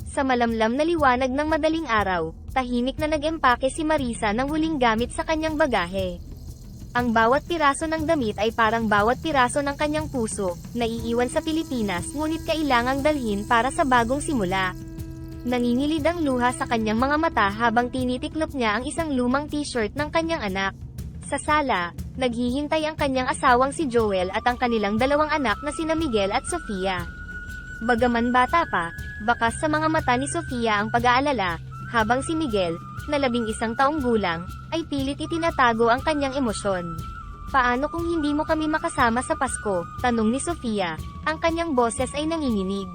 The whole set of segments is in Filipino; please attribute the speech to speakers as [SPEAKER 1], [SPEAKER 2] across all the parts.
[SPEAKER 1] Sa malamlam na liwanag ng madaling araw, tahimik na nag-empake si Marisa ng huling gamit sa kanyang bagahe. Ang bawat piraso ng damit ay parang bawat piraso ng kanyang puso, na iiwan sa Pilipinas ngunit kailangang dalhin para sa bagong simula. Nangingilid ang luha sa kanyang mga mata habang tinitiklop niya ang isang lumang t-shirt ng kanyang anak. Sa sala, naghihintay ang kanyang asawang si Joel at ang kanilang dalawang anak na sina Miguel at Sofia. Bagaman bata pa, bakas sa mga mata ni Sofia ang pag-aalala, habang si Miguel, na 11 taong gulang, ay pilit itinatago ang kanyang emosyon. Paano kung hindi mo kami makasama sa Pasko? Tanong ni Sofia. Ang kanyang boses ay nanginginig.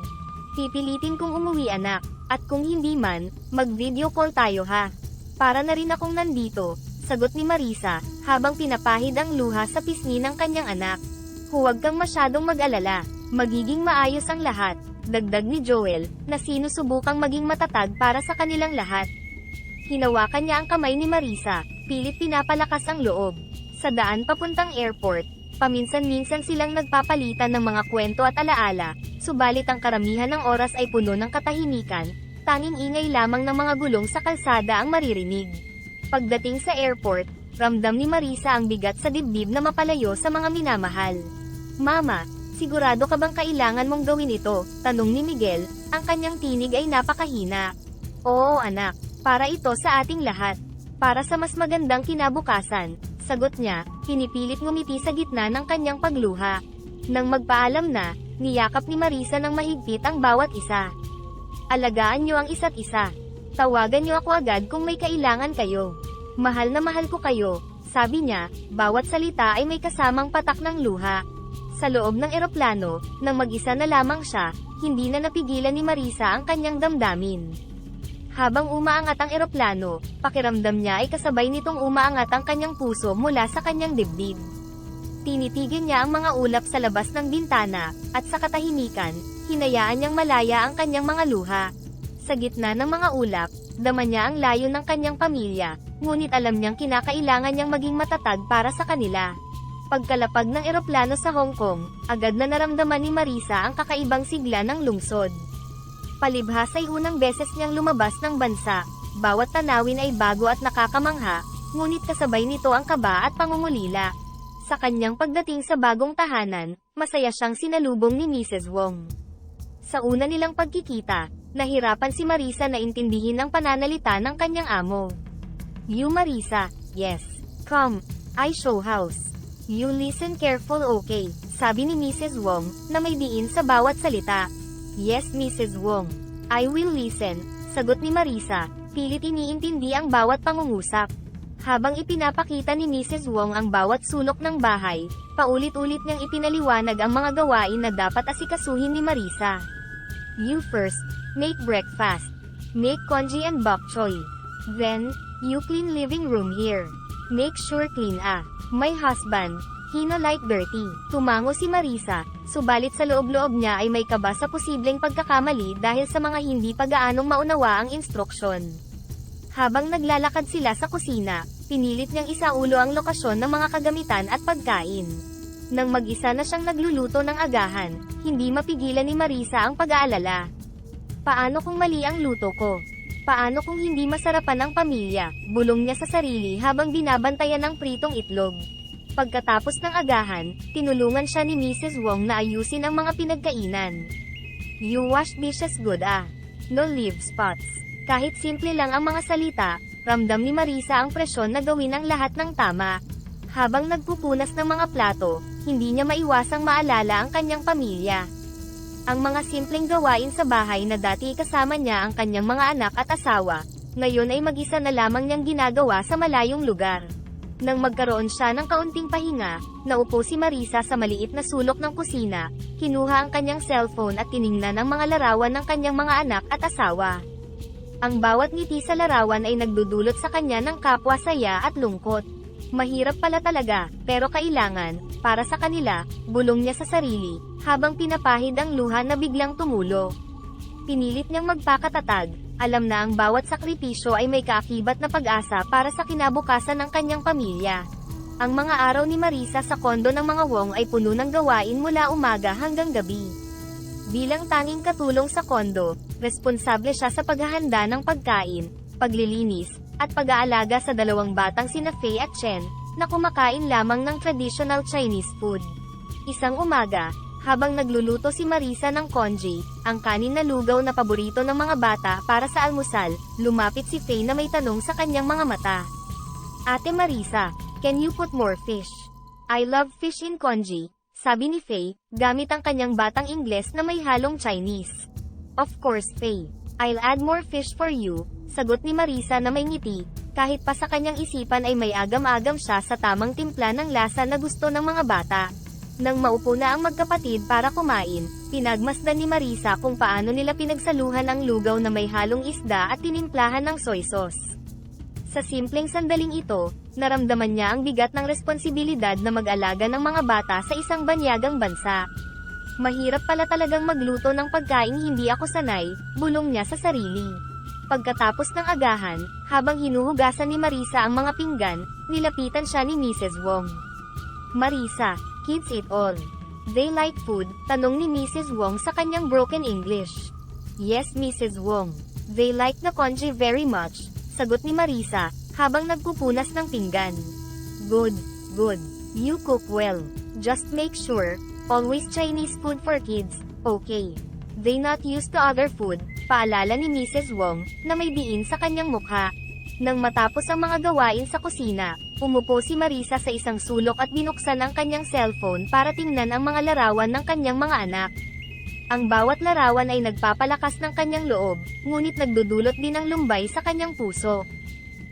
[SPEAKER 1] Pipilitin kong umuwi anak, at kung hindi man, mag-video call tayo ha. Para na rin akong nandito, sagot ni Marisa, habang pinapahid ang luha sa pisngi ng kanyang anak. Huwag kang masyadong mag-alala, magiging maayos ang lahat, dagdag ni Joel, na sinusubukang maging matatag para sa kanilang lahat. Hinawakan niya ang kamay ni Marisa, pilit pinapalakas ang loob. Sa daan papuntang airport, paminsan-minsan silang nagpapalitan ng mga kwento at alaala, subalit ang karamihan ng oras ay puno ng katahimikan, tanging ingay lamang ng mga gulong sa kalsada ang maririnig. Pagdating sa airport, ramdam ni Marisa ang bigat sa dibdib na mapalayo sa mga minamahal. Mama, sigurado ka bang kailangan mong gawin ito? Tanong ni Miguel, ang kanyang tinig ay napakahina. Oo anak, para ito sa ating lahat. Para sa mas magandang kinabukasan, sagot niya, pinipilit ngumiti sa gitna ng kanyang pagluha. Nang magpaalam na, niyakap ni Marisa ng mahigpit ang bawat isa. Alagaan niyo ang isa't isa. Tawagan niyo ako agad kung may kailangan kayo. Mahal na mahal ko kayo, sabi niya, bawat salita ay may kasamang patak ng luha. Sa loob ng eroplano, nang mag-isa na lamang siya, hindi na napigilan ni Marisa ang kanyang damdamin. Habang umaangat ang eroplano, pakiramdam niya ay kasabay nitong umaangat ang kanyang puso mula sa kanyang dibdib. Tinitigil niya ang mga ulap sa labas ng bintana, at sa katahimikan, hinayaan niyang malaya ang kanyang mga luha. Sa gitna ng mga ulap, dama niya ang layo ng kanyang pamilya, ngunit alam niyang kinakailangan niyang maging matatag para sa kanila. Pagkalapag ng eroplano sa Hong Kong, agad na naramdaman ni Marisa ang kakaibang sigla ng lungsod. Palibhas ay unang beses niyang lumabas ng bansa, bawat tanawin ay bago at nakakamangha, ngunit kasabay nito ang kaba at pangungulila. Sa kanyang pagdating sa bagong tahanan, masaya siyang sinalubong ni Mrs. Wong. Sa una nilang pagkikita, nahirapan si Marisa na intindihin ang pananalita ng kanyang amo. You Marisa, yes. Come, I show house. You listen careful okay, sabi ni Mrs. Wong, na may diin sa bawat salita. Yes Mrs. Wong. I will listen, sagot ni Marisa, pilit iniintindi ang bawat pangungusap. Habang ipinapakita ni Mrs. Wong ang bawat sulok ng bahay, paulit-ulit niyang ipinaliwanag ang mga gawain na dapat asikasuhin ni Marisa. You first, make breakfast. Make congee and bok choy. Then, you clean living room here. Make sure clean my husband. He no like dirty. Tumango si Marisa, subalit sa loob-loob niya ay may kaba sa posibleng pagkakamali dahil sa mga hindi pa gaanong maunawa ang instruksyon. Habang naglalakad sila sa kusina, pinilit niyang isaulo ang lokasyon ng mga kagamitan at pagkain. Nang mag-isa na siyang nagluluto ng agahan, hindi mapigilan ni Marisa ang pag-aalala. Paano kung mali ang luto ko? Paano kung hindi masarapan ang pamilya? Bulong niya sa sarili habang binabantayan ang pritong itlog. Pagkatapos ng agahan, tinulungan siya ni Mrs. Wong na ayusin ang mga pinagkainan. You wash dishes good no leave spots. Kahit simple lang ang mga salita, ramdam ni Marisa ang presyon na gawin ang lahat ng tama. Habang nagpupunas ng mga plato, hindi niya maiwasang maalala ang kanyang pamilya. Ang mga simpleng gawain sa bahay na dati kasama niya ang kanyang mga anak at asawa, ngayon ay mag-isa na lamang niyang ginagawa sa malayong lugar. Nang magkaroon siya ng kaunting pahinga, naupo si Marisa sa maliit na sulok ng kusina, kinuha ang kanyang cellphone at tiningnan ang mga larawan ng kanyang mga anak at asawa. Ang bawat ngiti sa larawan ay nagdudulot sa kanya ng kapwa saya at lungkot. Mahirap pala talaga, pero kailangan, para sa kanila, bulong niya sa sarili, habang pinapahid ang luha na biglang tumulo. Pinilit niyang magpakatatag, alam na ang bawat sakripisyo ay may kaakibat na pag-asa para sa kinabukasan ng kanyang pamilya. Ang mga araw ni Marisa sa kondo ng mga Wong ay puno ng gawain mula umaga hanggang gabi. Bilang tanging katulong sa kondo, responsable siya sa paghahanda ng pagkain, paglilinis, at pag-aalaga sa dalawang batang sina Faye at Chen, na kumakain lamang ng traditional Chinese food. Isang umaga, habang nagluluto si Marisa ng congee, ang kanin na lugaw na paborito ng mga bata para sa almusal, lumapit si Faye na may tanong sa kanyang mga mata. Ate Marisa, can you put more fish? I love fish in congee, sabi ni Faye, gamit ang kanyang batang Ingles na may halong Chinese. Of course Faye, I'll add more fish for you, sagot ni Marisa na may ngiti, kahit pa sa kanyang isipan ay may agam-agam siya sa tamang timpla ng lasa na gusto ng mga bata. Nang maupo na ang magkapatid para kumain, pinagmasdan ni Marisa kung paano nila pinagsaluhan ang lugaw na may halong isda at tinimplahan ng soy sauce. Sa simpleng sandaling ito, naramdaman niya ang bigat ng responsibilidad na mag-alaga ng mga bata sa isang banyagang bansa. Mahirap pala talagang magluto ng pagkaing hindi ako sanay, bulong niya sa sarili. Pagkatapos ng agahan, habang hinuhugasan ni Marisa ang mga pinggan, nilapitan siya ni Mrs. Wong. Marisa, kids eat all. They like food, tanong ni Mrs. Wong sa kanyang broken English. Yes Mrs. Wong. They like the congee very much, sagot ni Marisa, habang nagpupunas ng pinggan. Good, good. You cook well. Just make sure, always Chinese food for kids, okay? They not used to other food, paalala ni Mrs. Wong, na may diin sa kanyang mukha. Nang matapos ang mga gawain sa kusina, umupo si Marisa sa isang sulok at binuksan ang kanyang cellphone para tingnan ang mga larawan ng kanyang mga anak. Ang bawat larawan ay nagpapalakas ng kanyang loob, ngunit nagdudulot din ng lumbay sa kanyang puso.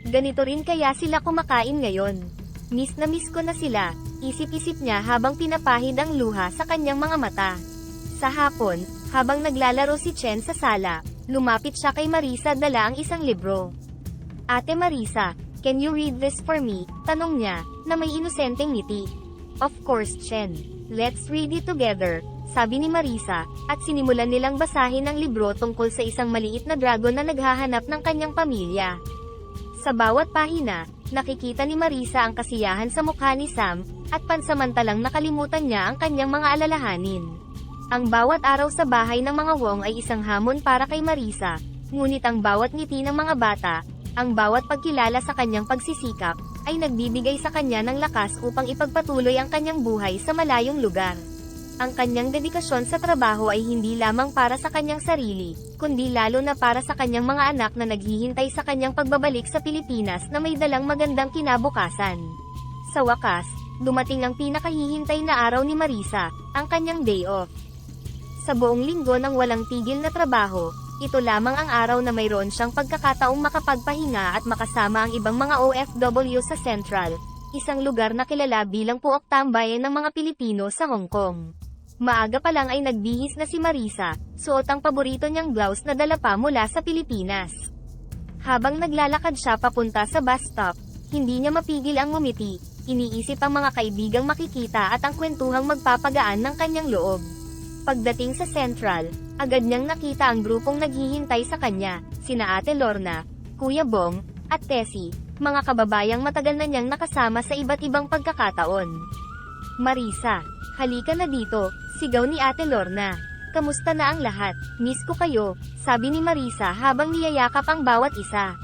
[SPEAKER 1] Ganito rin kaya sila kumakain ngayon. Miss na miss ko na sila, isip-isip niya habang pinapahid ang luha sa kanyang mga mata. Sa hapon, habang naglalaro si Chen sa sala, lumapit siya kay Marisa dala ang isang libro. Ate Marisa, can you read this for me? Tanong niya, na may inosenteng ngiti. Of course Chen. Let's read it together, sabi ni Marisa, at sinimulan nilang basahin ang libro tungkol sa isang maliit na dragon na naghahanap ng kanyang pamilya. Sa bawat pahina, nakikita ni Marisa ang kasiyahan sa mukha ni Sam, at pansamantalang nakalimutan niya ang kanyang mga alalahanin. Ang bawat araw sa bahay ng mga Wong ay isang hamon para kay Marisa, ngunit ang bawat ngiti ng mga bata, ang bawat pagkilala sa kanyang pagsisikap, ay nagbibigay sa kanya ng lakas upang ipagpatuloy ang kanyang buhay sa malayong lugar. Ang kanyang dedikasyon sa trabaho ay hindi lamang para sa kanyang sarili, kundi lalo na para sa kanyang mga anak na naghihintay sa kanyang pagbabalik sa Pilipinas na may dalang magandang kinabukasan. Sa wakas, dumating ang pinakahihintay na araw ni Marisa, ang kanyang day off. Sa buong linggo ng walang tigil na trabaho, ito lamang ang araw na mayroon siyang pagkakataong makapagpahinga at makasama ang ibang mga OFW sa Central, isang lugar na kilala bilang puok tambayan ng mga Pilipino sa Hong Kong. Maaga pa lang ay nagbihis na si Marisa, suot ang paborito niyang blouse na dala pa mula sa Pilipinas. Habang naglalakad siya papunta sa bus stop, hindi niya mapigil ang ngumiti, iniisip ang mga kaibigang makikita at ang kwentuhang magpapagaan ng kanyang loob. Pagdating sa Central, agad niyang nakita ang grupong naghihintay sa kanya, sina Ate Lorna, Kuya Bong, at Tessie, mga kababayang matagal na niyang nakasama sa iba't ibang pagkakataon. Marisa, halika na dito, sigaw ni Ate Lorna. Kamusta na ang lahat? Miss ko kayo, sabi ni Marisa habang niyayakap ang bawat isa.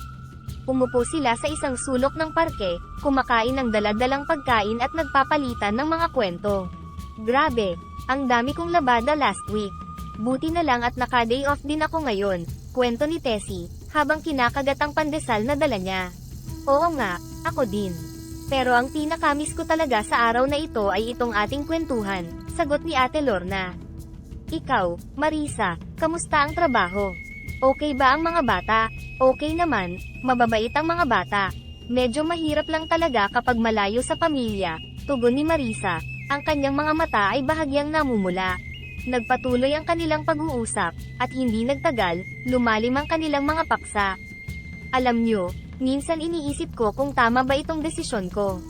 [SPEAKER 1] Umupo sila sa isang sulok ng parke, kumakain ng daladalang pagkain at nagpapalitan ng mga kwento. Grabe, ang dami kong labada last week. Buti na lang at naka-day off din ako ngayon, kwento ni Tessie, habang kinakagat ang pandesal na dala niya. Oo nga, ako din. Pero ang pinakamiss ko talaga sa araw na ito ay itong ating kwentuhan, sagot ni Ate Lorna. Ikaw, Marisa, kamusta ang trabaho? Okay ba ang mga bata? Okay naman, mababait ang mga bata. Medyo mahirap lang talaga kapag malayo sa pamilya, tugon ni Marisa. Ang kanyang mga mata ay bahagyang namumula. Nagpatuloy ang kanilang pag-uusap, at hindi nagtagal, lumalim ang kanilang mga paksa. Alam nyo, minsan iniisip ko kung tama ba itong desisyon ko.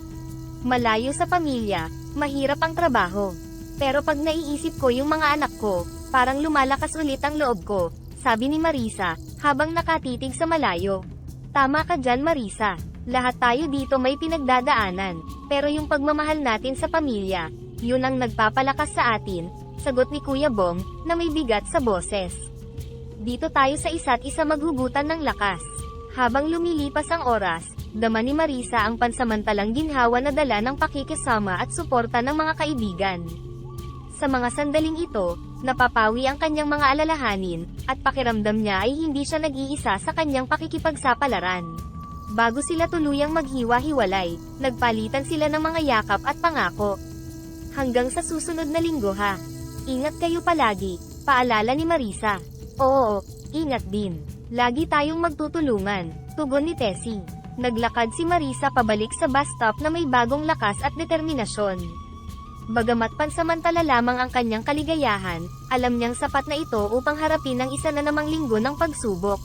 [SPEAKER 1] Malayo sa pamilya, mahirap ang trabaho. Pero pag naiisip ko yung mga anak ko, parang lumalakas ulit ang loob ko, sabi ni Marisa, habang nakatitig sa malayo. Tama ka dyan Marisa. Lahat tayo dito may pinagdadaanan, pero yung pagmamahal natin sa pamilya, yun ang nagpapalakas sa atin, Sagot ni Kuya Bong, na may bigat sa boses. Dito tayo sa isa't isa maghugutan ng lakas. Habang lumilipas ang oras, dama ni Marisa ang pansamantalang ginhawa na dala ng pakikisama at suporta ng mga kaibigan. Sa mga sandaling ito, napapawi ang kanyang mga alalahanin, at pakiramdam niya ay hindi siya nag-iisa sa kanyang pakikipagsapalaran. Bago sila tuluyang maghiwa-hiwalay, nagpalitan sila ng mga yakap at pangako. Hanggang sa susunod na linggo ha. Ingat kayo palagi, paalala ni Marisa. Oo, ingat din. Lagi tayong magtutulungan, tugon ni Tessie. Naglakad si Marisa pabalik sa bus stop na may bagong lakas at determinasyon. Bagamat pansamantala lamang ang kanyang kaligayahan, alam niyang sapat na ito upang harapin ang isa na namang linggo ng pagsubok.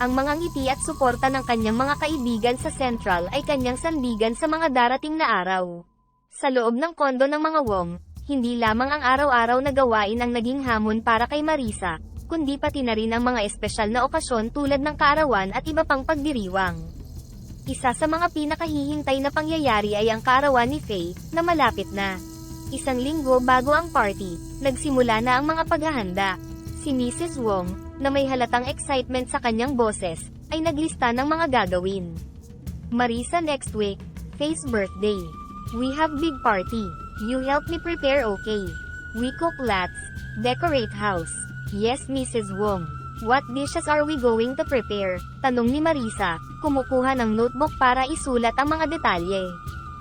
[SPEAKER 1] Ang mga ngiti at suporta ng kanyang mga kaibigan sa Central ay kanyang sandigan sa mga darating na araw. Sa loob ng kondo ng mga Wong, hindi lamang ang araw-araw na gawain ang naging hamon para kay Marisa, kundi pati na rin ang mga espesyal na okasyon tulad ng kaarawan at iba pang pagdiriwang. Isa sa mga pinakahihintay na pangyayari ay ang kaarawan ni Faye, na malapit na. Isang linggo bago ang party, nagsimula na ang mga paghahanda. Si Mrs. Wong, na may halatang excitement sa kanyang boses, ay naglista ng mga gagawin. Marisa, next week, Faye's birthday. We have big party. You help me prepare, okay? We cook lots, decorate house. Yes, Mrs. Wong. What dishes are we going to prepare? Tanong ni Marisa, kumukuha ng notebook para isulat ang mga detalye.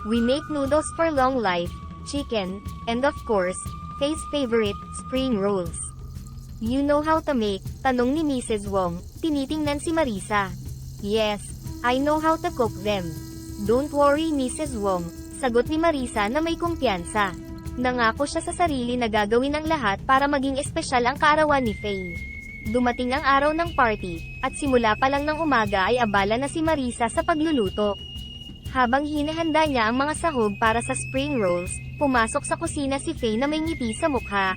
[SPEAKER 1] We make noodles for long life, chicken, and of course, Faye's favorite, spring rolls. You know how to make? Tanong ni Mrs. Wong, tinitingnan si Marisa. Yes, I know how to cook them. Don't worry, Mrs. Wong, sagot ni Marisa na may kumpiyansa. Nangako siya sa sarili na gagawin ang lahat para maging espesyal ang kaarawan ni Faye. Dumating ang araw ng party, at simula pa lang ng umaga ay abala na si Marisa sa pagluluto. Habang hinahanda niya ang mga sahog para sa spring rolls, pumasok sa kusina si Faye na may ngiti sa mukha.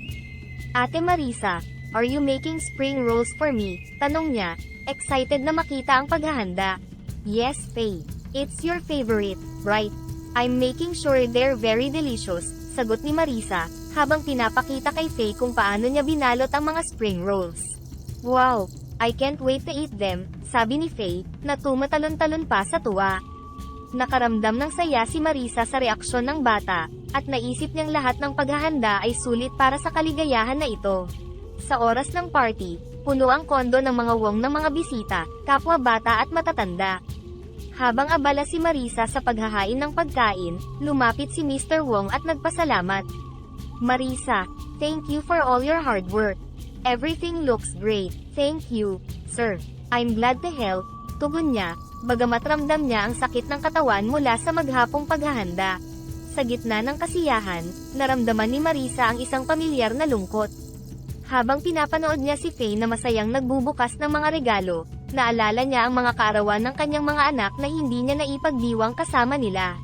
[SPEAKER 1] Ate Marisa, are you making spring rolls for me? Tanong niya, excited na makita ang paghahanda. Yes, Faye. It's your favorite, right? I'm making sure they're very delicious, sagot ni Marisa, habang pinapakita kay Faye kung paano niya binalot ang mga spring rolls. Wow! I can't wait to eat them, sabi ni Faye, na tumatalon-talon pa sa tuwa. Nakaramdam ng saya si Marisa sa reaksyon ng bata, at naisip niyang lahat ng paghahanda ay sulit para sa kaligayahan na ito. Sa oras ng party, puno ang kondo ng mga Wong ng mga bisita, kapwa bata at matatanda. Habang abala si Marisa sa paghahain ng pagkain, lumapit si Mr. Wong at nagpasalamat. Marisa, thank you for all your hard work. Everything looks great. Thank you, sir. I'm glad to help, tugon niya, bagamat ramdam niya ang sakit ng katawan mula sa maghapong paghahanda. Sa gitna ng kasiyahan, naramdaman ni Marisa ang isang pamilyar na lungkot. Habang pinapanood niya si Faye na masayang nagbubukas ng mga regalo, naalala niya ang mga kaarawan ng kanyang mga anak na hindi niya naipagdiwang kasama nila.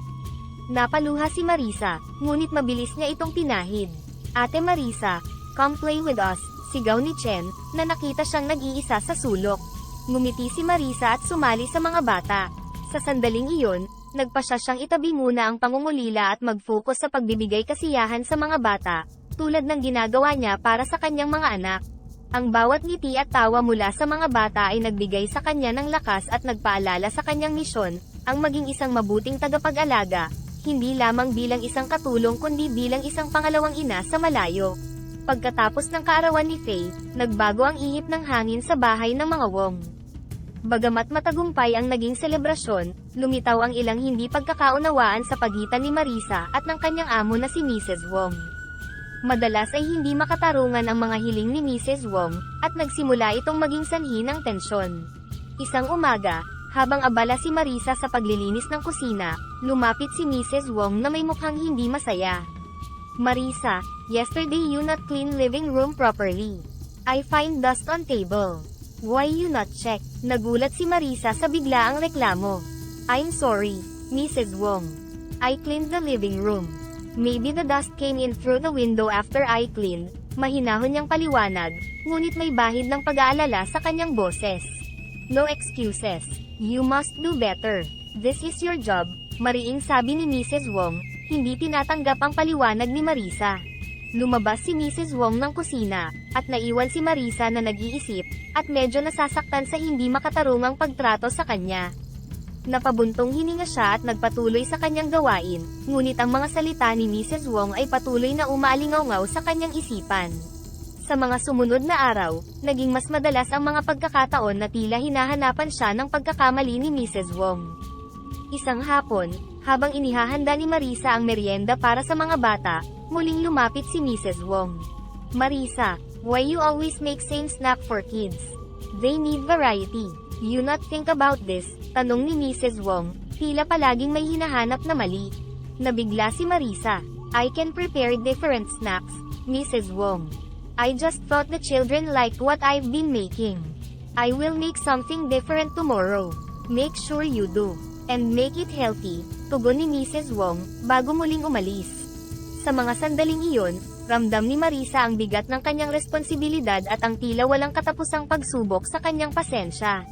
[SPEAKER 1] Napaluha si Marisa, ngunit mabilis niya itong pinahid. Ate Marisa, come play with us, sigaw ni Chen, na nakita siyang nag-iisa sa sulok. Ngumiti si Marisa at sumali sa mga bata. Sa sandaling iyon, nagpasya siyang itabi muna ang pangungulila at mag-focus sa pagbibigay kasiyahan sa mga bata, tulad ng ginagawa niya para sa kanyang mga anak. Ang bawat ngiti at tawa mula sa mga bata ay nagbigay sa kanya ng lakas at nagpaalala sa kanyang misyon, ang maging isang mabuting tagapag-alaga, hindi lamang bilang isang katulong kundi bilang isang pangalawang ina sa malayo. Pagkatapos ng kaarawan ni Faye, nagbago ang ihip ng hangin sa bahay ng mga Wong. Bagamat matagumpay ang naging selebrasyon, lumitaw ang ilang hindi pagkakaunawaan sa pagitan ni Marisa at ng kanyang amo na si Mrs. Wong. Madalas ay hindi makatarungan ang mga hiling ni Mrs. Wong, at nagsimula itong maging sanhi ng tensyon. Isang umaga, habang abala si Marisa sa paglilinis ng kusina, lumapit si Mrs. Wong na may mukhang hindi masaya. Marisa, yesterday you not clean living room properly. I find dust on table. Why you not check? Nagulat si Marisa sa biglaang reklamo. I'm sorry, Mrs. Wong. I cleaned the living room. Maybe the dust came in through the window after I cleaned, mahinahon niyang paliwanag, ngunit may bahid ng pag-aalala sa kanyang boses. No excuses. You must do better. This is your job, mariing sabi ni Mrs. Wong, hindi tinatanggap ang paliwanag ni Marisa. Lumabas si Mrs. Wong ng kusina, at naiwan si Marisa na nag-iisip, at medyo nasasaktan sa hindi makatarungang pagtrato sa kanya. Napabuntong hininga siya at nagpatuloy sa kanyang gawain, ngunit ang mga salita ni Mrs. Wong ay patuloy na umaalingaw-ngaw sa kanyang isipan. Sa mga sumunod na araw, naging mas madalas ang mga pagkakataon na tila hinahanapan siya ng pagkakamali ni Mrs. Wong. Isang hapon, habang inihahanda ni Marisa ang merienda para sa mga bata, muling lumapit si Mrs. Wong. "Marisa, why you always make same snack for kids? They need variety. You not think about this?" Tanong ni Mrs. Wong, tila palaging may hinahanap na mali. Nabigla si Marisa. "I can prepare different snacks, Mrs. Wong. I just thought the children liked what I've been making. I will make something different tomorrow. Make sure you do. And make it healthy," tugon ni Mrs. Wong, bago muling umalis. Sa mga sandaling iyon, ramdam ni Marisa ang bigat ng kanyang responsibilidad at ang tila walang katapusang pagsubok sa kanyang pasensya.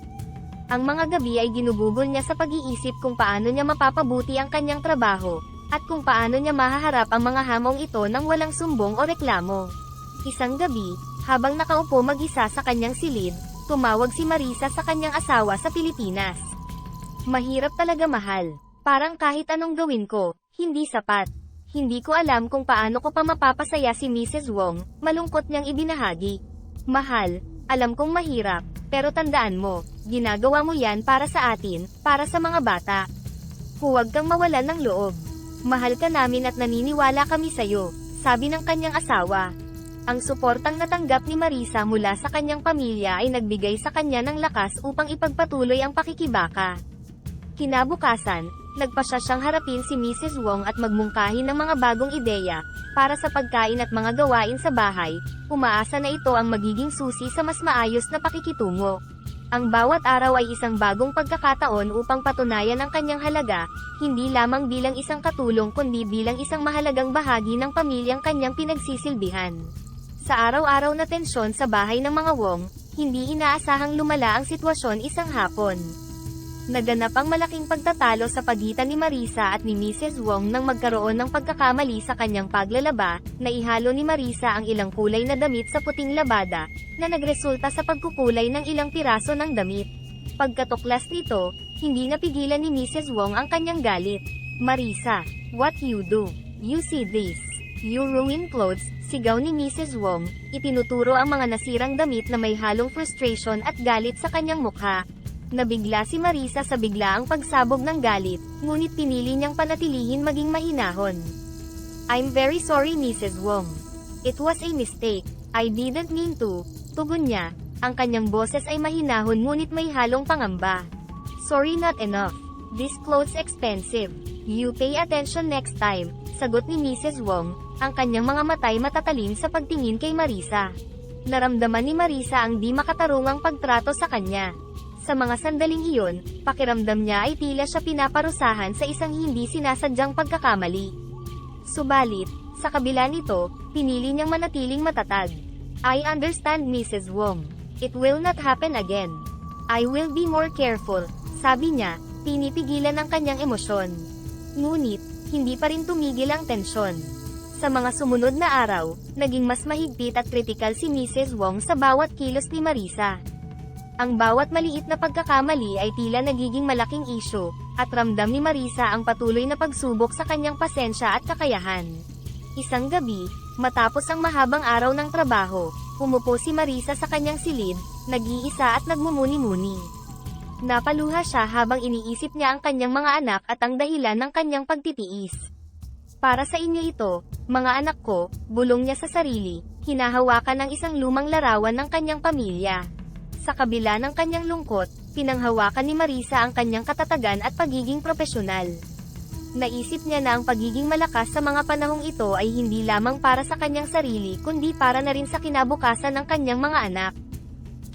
[SPEAKER 1] Ang mga gabi ay ginugugol niya sa pag-iisip kung paano niya mapapabuti ang kanyang trabaho, at kung paano niya mahaharap ang mga hamong ito nang walang sumbong o reklamo. Isang gabi, habang nakaupo mag-isa sa kanyang silid, tumawag si Marisa sa kanyang asawa sa Pilipinas. "Mahirap talaga, mahal. Parang kahit anong gawin ko, hindi sapat. Hindi ko alam kung paano ko pa mapapasaya si Mrs. Wong," malungkot niyang ibinahagi. "Mahal, alam kong mahirap, pero tandaan mo, ginagawa mo yan para sa atin, para sa mga bata. Huwag kang mawalan ng loob. Mahal ka namin at naniniwala kami sa'yo," sabi ng kanyang asawa. Ang suportang natanggap ni Marisa mula sa kanyang pamilya ay nagbigay sa kanya ng lakas upang ipagpatuloy ang pakikibaka. Kinabukasan, nagpasya siyang harapin si Mrs. Wong at magmungkahi ng mga bagong ideya, para sa pagkain at mga gawain sa bahay, umaasa na ito ang magiging susi sa mas maayos na pakikitungo. Ang bawat araw ay isang bagong pagkakataon upang patunayan ang kanyang halaga, hindi lamang bilang isang katulong kundi bilang isang mahalagang bahagi ng pamilyang kanyang pinagsisilbihan. Sa araw-araw na tensyon sa bahay ng mga Wong, hindi inaasahang lumala ang sitwasyon isang hapon. Naganap ang malaking pagtatalo sa pagitan ni Marisa at ni Mrs. Wong nang magkaroon ng pagkakamali sa kanyang paglalaba, na ihalo ni Marisa ang ilang kulay na damit sa puting labada, na nagresulta sa pagkukulay ng ilang piraso ng damit. Pagkatuklas nito, hindi napigilan ni Mrs. Wong ang kanyang galit. "Marisa, what you do? You see this? You ruin clothes," sigaw ni Mrs. Wong, itinuturo ang mga nasirang damit na may halong frustration at galit sa kanyang mukha. Nabigla si Marisa sa biglaang pagsabog ng galit, ngunit pinili niyang panatilihin maging mahinahon. "I'm very sorry, Mrs. Wong. It was a mistake. I didn't mean to," tugon niya. Ang kanyang boses ay mahinahon ngunit may halong pangamba. "Sorry not enough. This clothes expensive. You pay attention next time," sagot ni Mrs. Wong, ang kanyang mga matay matatalim sa pagtingin kay Marisa. Naramdaman ni Marisa ang di makatarungang pagtrato sa kanya. Sa mga sandaling iyon, pakiramdam niya ay tila siya pinaparusahan sa isang hindi sinasadyang pagkakamali. Subalit, sa kabila nito, pinili niyang manatiling matatag. "I understand, Mrs. Wong. It will not happen again. I will be more careful," sabi niya, pinipigilan ang kanyang emosyon. Ngunit, hindi pa rin tumigil ang tensyon. Sa mga sumunod na araw, naging mas mahigpit at kritikal si Mrs. Wong sa bawat kilos ni Marisa. Ang bawat maliit na pagkakamali ay tila nagiging malaking isyu, at ramdam ni Marisa ang patuloy na pagsubok sa kanyang pasensya at kakayahan. Isang gabi, matapos ang mahabang araw ng trabaho, umupo si Marisa sa kanyang silid, nag-iisa at nagmumuni-muni. Napaluha siya habang iniisip niya ang kanyang mga anak at ang dahilan ng kanyang pagtitiis. "Para sa inyo ito, mga anak ko," bulong niya sa sarili, hinahawakan ng isang lumang larawan ng kanyang pamilya. Sa kabila ng kanyang lungkot, pinanghawakan ni Marisa ang kanyang katatagan at pagiging propesyonal. Naisip niya na ang pagiging malakas sa mga panahong ito ay hindi lamang para sa kanyang sarili kundi para na rin sa kinabukasan ng kanyang mga anak.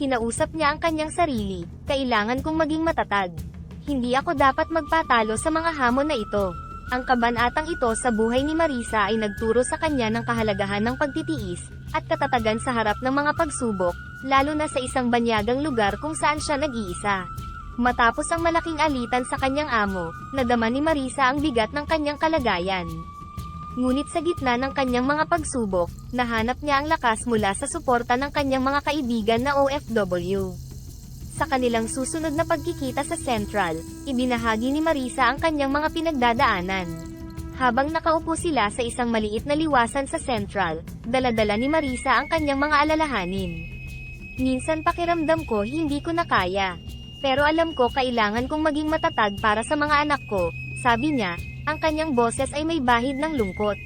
[SPEAKER 1] Kinausap niya ang kanyang sarili, "Kailangan kong maging matatag. Hindi ako dapat magpatalo sa mga hamon na ito." Ang kabanatang ito sa buhay ni Marisa ay nagturo sa kanya ng kahalagahan ng pagtitiis, at katatagan sa harap ng mga pagsubok, lalo na sa isang banyagang lugar kung saan siya nag-iisa. Matapos ang malaking alitan sa kanyang amo, nadama ni Marisa ang bigat ng kanyang kalagayan. Ngunit sa gitna ng kanyang mga pagsubok, nahanap niya ang lakas mula sa suporta ng kanyang mga kaibigan na OFW. Sa kanilang susunod na pagkikita sa Central, ibinahagi ni Marisa ang kanyang mga pinagdadaanan. Habang nakaupo sila sa isang maliit na liwasan sa Central, dala-dala ni Marisa ang kanyang mga alalahanin. Minsan pakiramdam ko hindi ko na kaya. Pero alam ko kailangan kong maging matatag para sa mga anak ko, sabi niya, ang kanyang boses ay may bahid ng lungkot.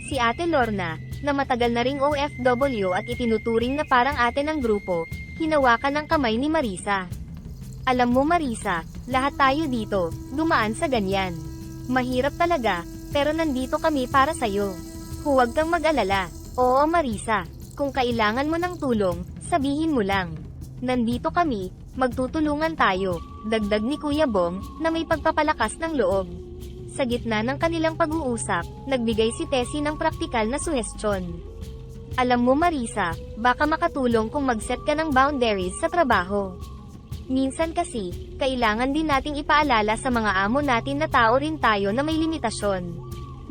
[SPEAKER 1] Si Ate Lorna, na matagal na ring OFW at itinuturing na parang ate ng grupo, hinawakan ng kamay ni Marisa. Alam mo Marisa, lahat tayo dito, dumaan sa ganyan. Mahirap talaga, pero nandito kami para sa'yo. Huwag kang mag-alala. Oo Marisa, kung kailangan mo ng tulong, sabihin mo lang. Nandito kami, magtutulungan tayo, dagdag ni Kuya Bong, na may pagpapalakas ng loob. Sa gitna ng kanilang pag-uusap, nagbigay si Tessie ng praktikal na suhestyon. Alam mo Marisa, baka makatulong kung mag-set ka ng boundaries sa trabaho. Minsan kasi, kailangan din nating ipaalala sa mga amo natin na tao rin tayo na may limitasyon.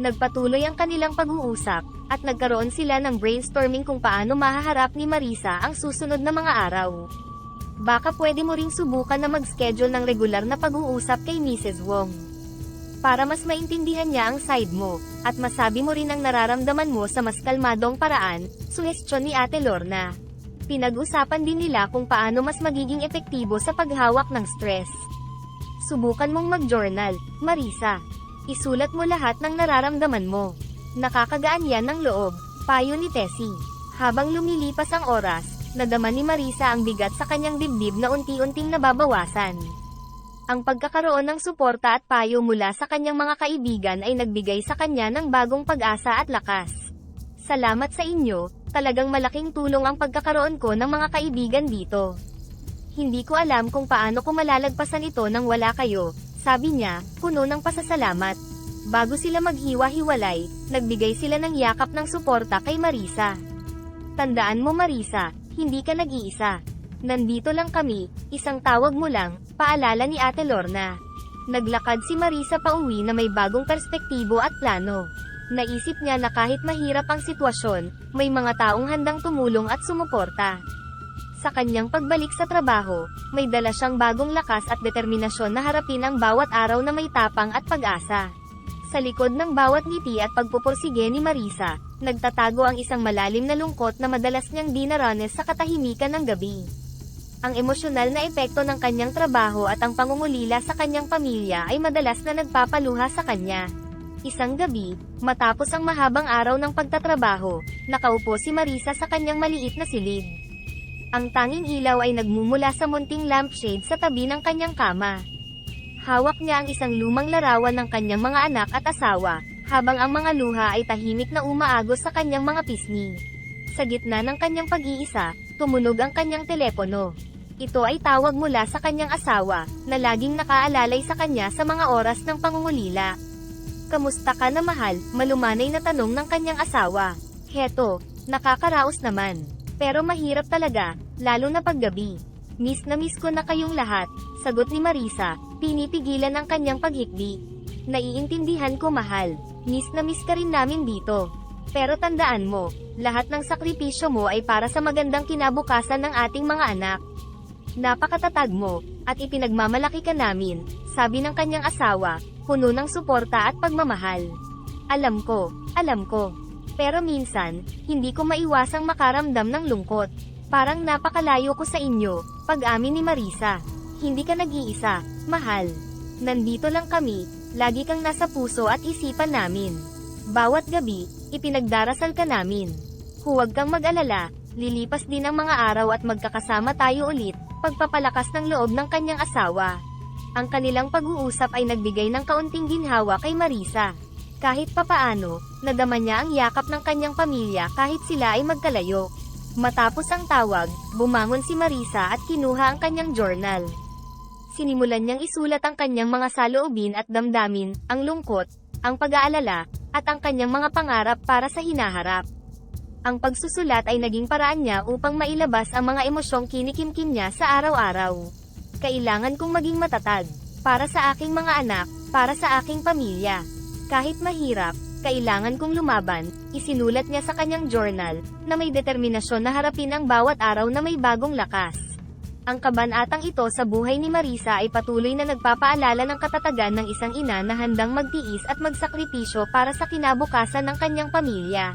[SPEAKER 1] Nagpatuloy ang kanilang pag-uusap, at nagkaroon sila ng brainstorming kung paano mahaharap ni Marisa ang susunod na mga araw. Baka pwede mo ring subukan na mag-schedule ng regular na pag-uusap kay Mrs. Wong. Para mas maintindihan niya ang side mo, at masabi mo rin ang nararamdaman mo sa mas kalmadong paraan, suhestyon ni Ate Lorna. Pinag-usapan din nila kung paano mas magiging epektibo sa paghawak ng stress. Subukan mong mag-journal, Marisa. Isulat mo lahat ng nararamdaman mo. Nakakagaan yan ng loob, payo ni Tessie. Habang lumilipas ang oras, nadama ni Marisa ang bigat sa kanyang dibdib na unti-unting nababawasan. Ang pagkakaroon ng suporta at payo mula sa kanyang mga kaibigan ay nagbigay sa kanya ng bagong pag-asa at lakas. Salamat sa inyo, talagang malaking tulong ang pagkakaroon ko ng mga kaibigan dito. Hindi ko alam kung paano ko malalagpasan ito nang wala kayo, sabi niya, puno ng pasasalamat. Bago sila maghiwa-hiwalay, nagbigay sila ng yakap ng suporta kay Marisa. Tandaan mo Marisa, hindi ka nag-iisa. Nandito lang kami, isang tawag mo lang, paalala ni Ate Lorna. Naglakad si Marisa pauwi na may bagong perspektibo at plano. Naisip niya na kahit mahirap ang sitwasyon, may mga taong handang tumulong at sumuporta. Sa kanyang pagbalik sa trabaho, may dala siyang bagong lakas at determinasyon na harapin ang bawat araw na may tapang at pag-asa. Sa likod ng bawat ngiti at pagpupursige ni Marisa, nagtatago ang isang malalim na lungkot na madalas niyang dinaranas sa katahimikan ng gabi. Ang emosyonal na epekto ng kanyang trabaho at ang pangungulila sa kanyang pamilya ay madalas na nagpapaluha sa kanya. Isang gabi, matapos ang mahabang araw ng pagtatrabaho, nakaupo si Marisa sa kanyang maliit na silid. Ang tanging ilaw ay nagmumula sa munting lampshade sa tabi ng kanyang kama. Hawak niya ang isang lumang larawan ng kanyang mga anak at asawa, habang ang mga luha ay tahimik na umaagos sa kanyang mga pisngi. Sa gitna ng kanyang pag-iisa, tumunog ang kanyang telepono. Ito ay tawag mula sa kanyang asawa, na laging nakaalalay sa kanya sa mga oras ng pangungulila. Kamusta ka na mahal? Malumanay na tanong ng kanyang asawa. Heto, nakakaraos naman. Pero mahirap talaga, lalo na paggabi. Miss na miss ko na kayong lahat, sagot ni Marisa, pinipigilan ang kanyang paghikbi. Naiintindihan ko mahal, miss na miss ka rin namin dito. Pero tandaan mo, lahat ng sakripisyo mo ay para sa magandang kinabukasan ng ating mga anak. Napakatatag mo, at ipinagmamalaki ka namin, sabi ng kanyang asawa, puno ng suporta at pagmamahal. Alam ko. Pero minsan, hindi ko maiwasang makaramdam ng lungkot. Parang napakalayo ko sa inyo, pag-amin ni Marisa. Hindi ka nag-iisa, mahal. Nandito lang kami, lagi kang nasa puso at isipan namin. Bawat gabi, ipinagdarasal ka namin. Huwag kang mag-alala, lilipas din ang mga araw at magkakasama tayo ulit, pagpapalakas ng loob ng kanyang asawa. Ang kanilang pag-uusap ay nagbigay ng kaunting ginhawa kay Marisa. Kahit papaano, nadama niya ang yakap ng kanyang pamilya kahit sila ay magkalayo. Matapos ang tawag, bumangon si Marisa at kinuha ang kanyang journal. Sinimulan niyang isulat ang kanyang mga saloobin at damdamin, ang lungkot, ang pag-aalala, at ang kanyang mga pangarap para sa hinaharap. Ang pagsusulat ay naging paraan niya upang mailabas ang mga emosyong kinikimkim niya sa araw-araw. Kailangan kong maging matatag, para sa aking mga anak, para sa aking pamilya. Kahit mahirap, kailangan kong lumaban, isinulat niya sa kanyang journal, na may determinasyon na harapin ang bawat araw na may bagong lakas. Ang kabanatang ito sa buhay ni Marisa ay patuloy na nagpapaalala ng katatagan ng isang ina na handang magtiis at magsakripisyo para sa kinabukasan ng kanyang pamilya.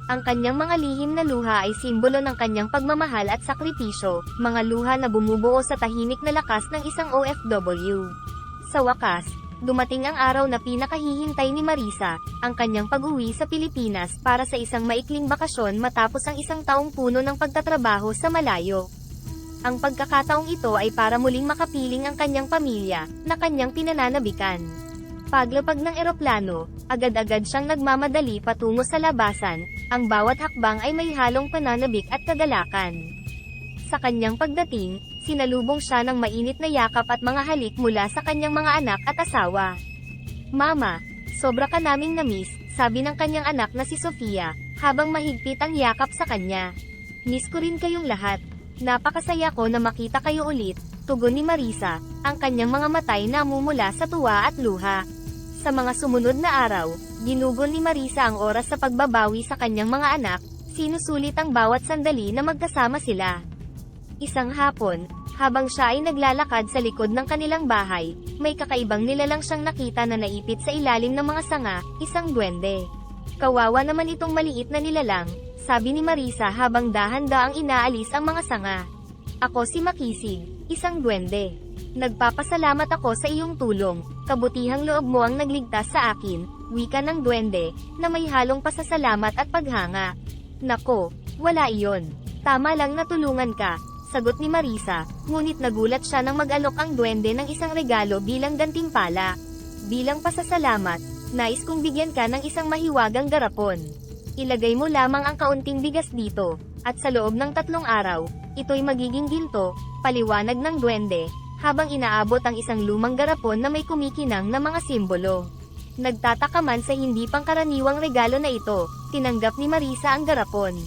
[SPEAKER 1] Ang kanyang mga lihim na luha ay simbolo ng kanyang pagmamahal at sakripisyo, mga luha na bumubuo sa tahimik na lakas ng isang OFW. Sa wakas, dumating ang araw na pinakahihintay ni Marisa, ang kanyang pag-uwi sa Pilipinas para sa isang maikling bakasyon matapos ang isang taong puno ng pagtatrabaho sa malayo. Ang pagkakataong ito ay para muling makapiling ang kanyang pamilya, na kanyang pinananabikan. Paglapag ng eroplano, agad-agad siyang nagmamadali patungo sa labasan, ang bawat hakbang ay may halong pananabik at kagalakan. Sa kanyang pagdating, sinalubong siya ng mainit na yakap at mga halik mula sa kanyang mga anak at asawa. "Mama, sobra ka naming namiss," sabi ng kanyang anak na si Sofia, habang mahigpit ang yakap sa kanya. "Miss ko rin kayong lahat. Napakasaya ko na makita kayo ulit," tugon ni Marisa, ang kanyang mga matay namumula sa tuwa at luha. Sa mga sumunod na araw, ginugol ni Marisa ang oras sa pagbabawi sa kanyang mga anak, sinusulit ang bawat sandali na magkasama sila. Isang hapon, habang siya ay naglalakad sa likod ng kanilang bahay, may kakaibang nilalang siyang nakita na naipit sa ilalim ng mga sanga, isang duwende. "Kawawa naman itong maliit na nilalang," sabi ni Marisa habang dahan-daang inaalis ang mga sanga. "Ako si Makisig, isang duwende. Nagpapasalamat ako sa iyong tulong, kabutihang loob mo ang nagligtas sa akin," wika ng duwende, na may halong pasasalamat at paghanga. "Nako, wala iyon. Tama lang na tulungan ka," sagot ni Marisa, ngunit nagulat siya nang mag-alok ang duwende ng isang regalo bilang gantimpala. "Bilang pasasalamat, nais kong bigyan ka ng isang mahiwagang garapon. Ilagay mo lamang ang kaunting bigas dito, at sa loob ng 3 araw, ito'y magiging ginto," paliwanag ng duwende, habang inaabot ang isang lumang garapon na may kumikinang na mga simbolo. Nagtataka man sa hindi pangkaraniwang regalo na ito, tinanggap ni Marisa ang garapon.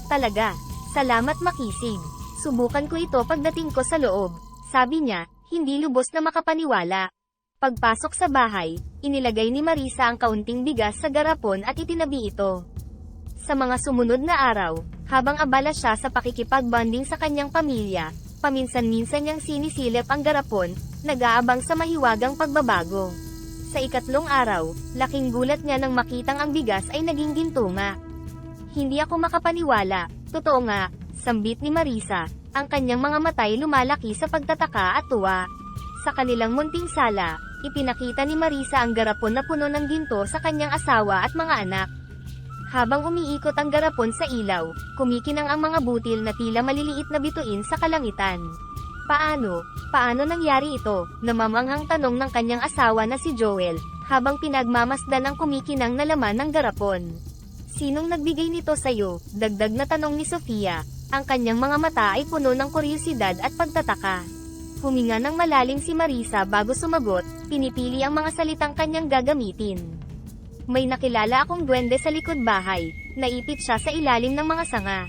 [SPEAKER 1] "Talaga? Salamat Makisig. Subukan ko ito pagdating ko sa loob," sabi niya, hindi lubos na makapaniwala. Pagpasok sa bahay, inilagay ni Marisa ang kaunting bigas sa garapon at itinabi ito. Sa mga sumunod na araw, habang abala siya sa pakikipagbonding sa kanyang pamilya, paminsan-minsan niyang sinisilip ang garapon, nag-aabang sa mahiwagang pagbabago. Sa ikatlong araw, laking gulat niya nang makitang ang bigas ay naging ginto nga. "Hindi ako makapaniwala, totoo nga," sambit ni Marisa, ang kanyang mga matay lumalaki sa pagtataka at tuwa. Sa kanilang munting sala, ipinakita ni Marisa ang garapon na puno ng ginto sa kanyang asawa at mga anak. Habang umiikot ang garapon sa ilaw, kumikinang ang mga butil na tila maliliit na bituin sa kalangitan. Paano nangyari ito?" namamanghang tanong ng kanyang asawa na si Joel, habang pinagmamasdan ang kumikinang na laman ng garapon. "Sinong nagbigay nito sa'yo?" dagdag na tanong ni Sofia, ang kanyang mga mata ay puno ng kuryosidad at pagtataka. Huminga ng malalim si Marisa bago sumagot, pinipili ang mga salitang kanyang gagamitin. "May nakilala akong duwende sa likod bahay, naipit siya sa ilalim ng mga sanga.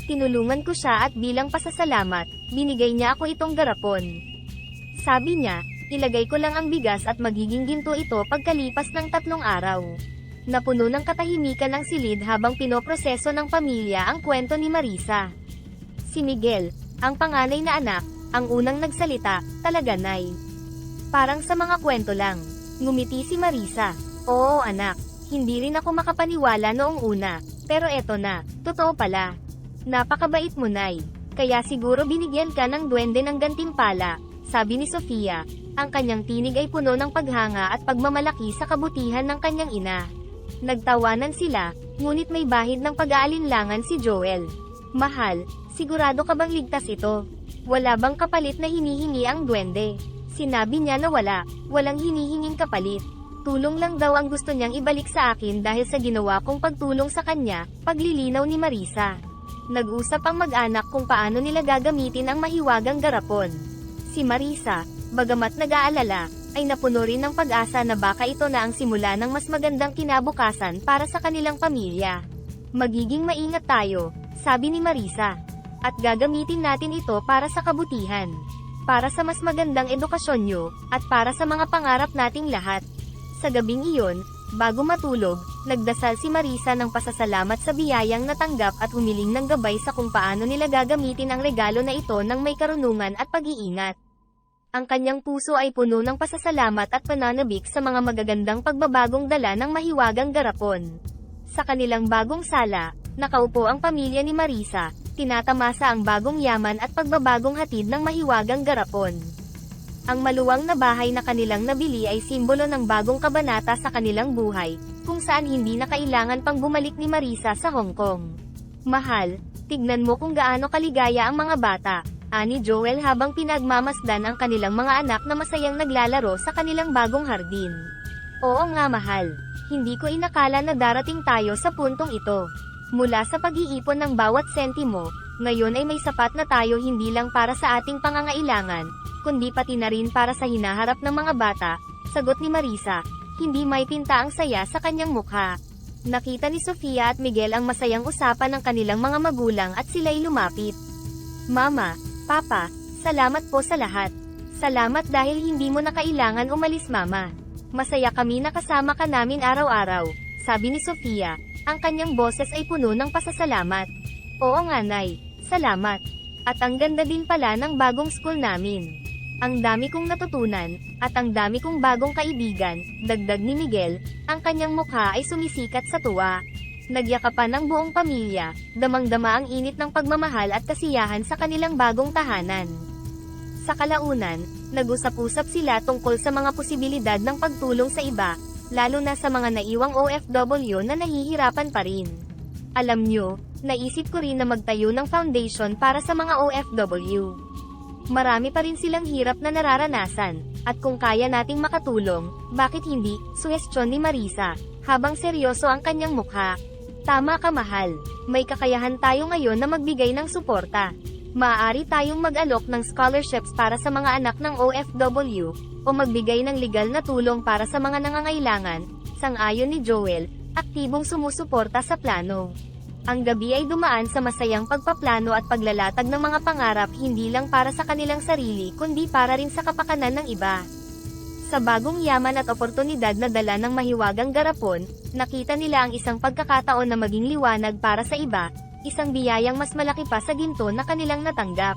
[SPEAKER 1] Tinulungan ko siya at bilang pasasalamat, binigay niya ako itong garapon. Sabi niya, ilagay ko lang ang bigas at magiging ginto ito pagkalipas ng 3 araw." Napuno ng katahimikan ang silid habang pinoproseso ng pamilya ang kwento ni Marisa. Si Miguel, ang panganay na anak, ang unang nagsalita, "Talaga nay? Parang sa mga kwento lang." Ngumiti si Marisa. "Oo anak, hindi rin ako makapaniwala noong una, pero eto na, totoo pala. Napakabait mo nay, kaya siguro binigyan ka ng duwende ng gantimpala," sabi ni Sofia, ang kanyang tinig ay puno ng paghanga at pagmamalaki sa kabutihan ng kanyang ina. Nagtawanan sila, ngunit may bahid ng pag-aalinlangan si Joel. "Mahal, sigurado ka bang ligtas ito? Wala bang kapalit na hinihingi ang duwende?" Sinabi niya na walang hinihinging kapalit. Tulong lang daw ang gusto niyang ibalik sa akin dahil sa ginawa kong pagtulong sa kanya, paglilinaw ni Marisa. Nag-usap ang mag-anak kung paano nila gagamitin ang mahiwagang garapon. Si Marisa, bagamat nag-aalala, ay napuno rin ng pag-asa na baka ito na ang simula ng mas magandang kinabukasan para sa kanilang pamilya. "Magiging maingat tayo," sabi ni Marisa. "At gagamitin natin ito para sa kabutihan. Para sa mas magandang edukasyon nyo, at para sa mga pangarap nating lahat." Sa gabing iyon, Bago matulog, nagdasal si Marisa ng pasasalamat sa biyayang natanggap at humiling ng gabay sa kung paano nila gagamitin ang regalo na ito ng may karunungan at pag-iingat. Ang kanyang puso ay puno ng pasasalamat at pananabik sa mga magagandang pagbabagong dala ng mahiwagang garapon. Sa kanilang bagong sala, nakaupo ang pamilya ni Marisa, tinatamasa ang bagong yaman at pagbabagong hatid ng mahiwagang garapon. Ang maluwang na bahay na kanilang nabili ay simbolo ng bagong kabanata sa kanilang buhay, kung saan hindi na kailangan pang bumalik ni Marisa sa Hong Kong. Mahal, tignan mo kung gaano kaligaya ang mga bata, ani Joel habang pinagmamasdan ang kanilang mga anak na masayang naglalaro sa kanilang bagong hardin. Oo nga mahal, hindi ko inakala na darating tayo sa puntong ito. Mula sa pag-iipon ng bawat sentimo, ngayon ay may sapat na tayo hindi lang para sa ating pangangailangan, kundi pati na rin para sa hinaharap ng mga bata, sagot ni Marisa, hindi may pinta ang saya sa kanyang mukha. Nakita ni Sofia at Miguel ang masayang usapan ng kanilang mga magulang at sila'y lumapit. Mama, Papa, salamat po sa lahat. Salamat dahil hindi mo na kailangan umalis mama. Masaya kami na kasama ka namin araw-araw, sabi ni Sofia, ang kanyang boses ay puno ng pasasalamat. Oo nga Nay, salamat. At ang ganda din pala ng bagong school namin. Ang dami kong natutunan, at ang dami kong bagong kaibigan, dagdag ni Miguel, ang kanyang mukha ay sumisikat sa tuwa. Nagyakapan ng buong pamilya, damang-dama ang init ng pagmamahal at kasiyahan sa kanilang bagong tahanan. Sa kalaunan, nag-usap-usap sila tungkol sa mga posibilidad ng pagtulong sa iba, lalo na sa mga naiwang OFW na nahihirapan pa rin. Alam nyo, naisip ko rin na magtayo ng foundation para sa mga OFW. Marami pa rin silang hirap na nararanasan, at kung kaya nating makatulong, bakit hindi, suhestyon ni Marisa, habang seryoso ang kanyang mukha. Tama ka mahal, may kakayahan tayo ngayon na magbigay ng suporta. Maaari tayong mag-alok ng scholarships para sa mga anak ng OFW, o magbigay ng legal na tulong para sa mga nangangailangan, sang-ayon ni Joel, aktibong sumusuporta sa plano. Ang gabi ay dumaan sa masayang pagpaplano at paglalatag ng mga pangarap hindi lang para sa kanilang sarili kundi para rin sa kapakanan ng iba. Sa bagong yaman at oportunidad na dala ng mahiwagang garapon, nakita nila ang isang pagkakataon na maging liwanag para sa iba, isang biyayang mas malaki pa sa ginto na kanilang natanggap.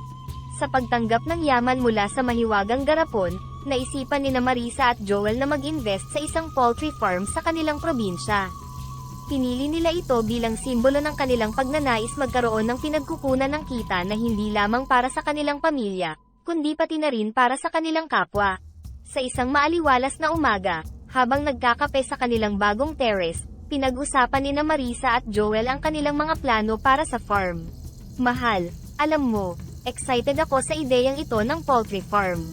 [SPEAKER 1] Sa pagtanggap ng yaman mula sa mahiwagang garapon, naisipan ni Marisa at Joel na mag-invest sa isang poultry farm sa kanilang probinsya. Pinili nila ito bilang simbolo ng kanilang pagnanais magkaroon ng pinagkukunan ng kita na hindi lamang para sa kanilang pamilya, kundi pati na rin para sa kanilang kapwa. Sa isang maaliwalas na umaga, habang nagkakape sa kanilang bagong terrace, pinag-usapan ni Marisa at Joel ang kanilang mga plano para sa farm. Mahal, alam mo, excited ako sa ideyang ito ng poultry farm.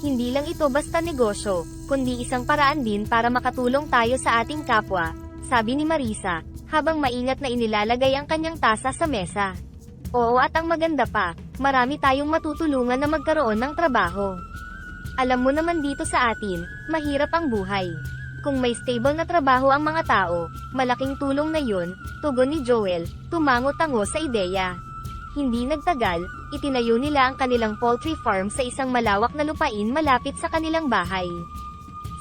[SPEAKER 1] Hindi lang ito basta negosyo, kundi isang paraan din para makatulong tayo sa ating kapwa, sabi ni Marisa, habang maingat na inilalagay ang kanyang tasa sa mesa. Oo at ang maganda pa, marami tayong matutulungan na magkaroon ng trabaho. Alam mo naman dito sa atin, mahirap ang buhay. Kung may stable na trabaho ang mga tao, malaking tulong na yun, tugon ni Joel, tumango-tango sa ideya. Hindi nagtagal, itinayo nila ang kanilang poultry farm sa isang malawak na lupain malapit sa kanilang bahay.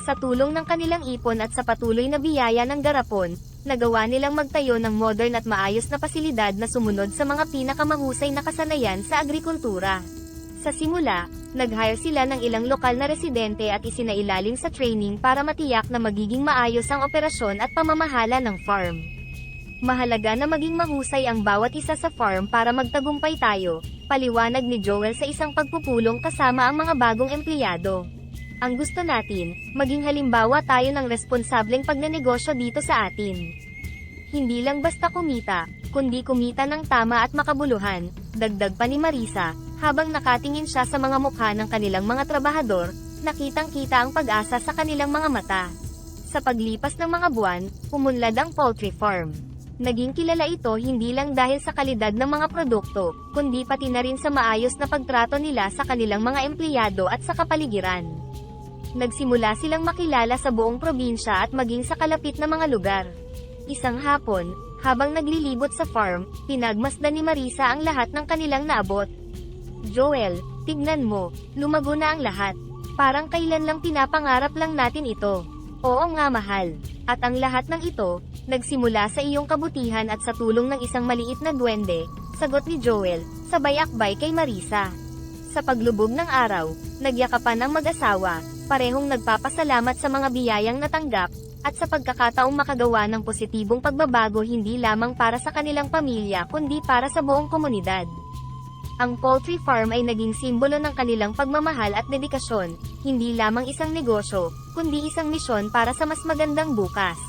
[SPEAKER 1] Sa tulong ng kanilang ipon at sa patuloy na biyaya ng garapon, nagawa nilang magtayo ng modern at maayos na pasilidad na sumunod sa mga pinakamahusay na kasanayan sa agrikultura. Sa simula, nag-hire sila ng ilang lokal na residente at isinailalim sa training para matiyak na magiging maayos ang operasyon at pamamahala ng farm. Mahalaga na maging mahusay ang bawat isa sa farm para magtagumpay tayo, paliwanag ni Joel sa isang pagpupulong kasama ang mga bagong empleyado. Ang gusto natin, maging halimbawa tayo ng responsableng pagnenegosyo dito sa atin. Hindi lang basta kumita, kundi kumita ng tama at makabuluhan, dagdag pa ni Marisa, habang nakatingin siya sa mga mukha ng kanilang mga trabahador, nakitang-kita ang pag-asa sa kanilang mga mata. Sa paglipas ng mga buwan, umunlad ang poultry farm. Naging kilala ito hindi lang dahil sa kalidad ng mga produkto, kundi pati na rin sa maayos na pagtrato nila sa kanilang mga empleyado at sa kapaligiran. Nagsimula silang makilala sa buong probinsya at maging sa kalapit na mga lugar. Isang hapon, habang naglilibot sa farm, pinagmasdan ni Marisa ang lahat ng kanilang naabot. Joel, tignan mo, lumago na ang lahat. Parang kailan lang pinapangarap lang natin ito. Oo nga mahal. At ang lahat ng ito, nagsimula sa iyong kabutihan at sa tulong ng isang maliit na duwende, sagot ni Joel, sabay akbay kay Marisa. Sa paglubog ng araw, nagyakapan ang mag-asawa, parehong nagpapasalamat sa mga biyayang natanggap, at sa pagkakataong makagawa ng positibong pagbabago hindi lamang para sa kanilang pamilya kundi para sa buong komunidad. Ang poultry farm ay naging simbolo ng kanilang pagmamahal at dedikasyon, hindi lamang isang negosyo, kundi isang misyon para sa mas magandang bukas.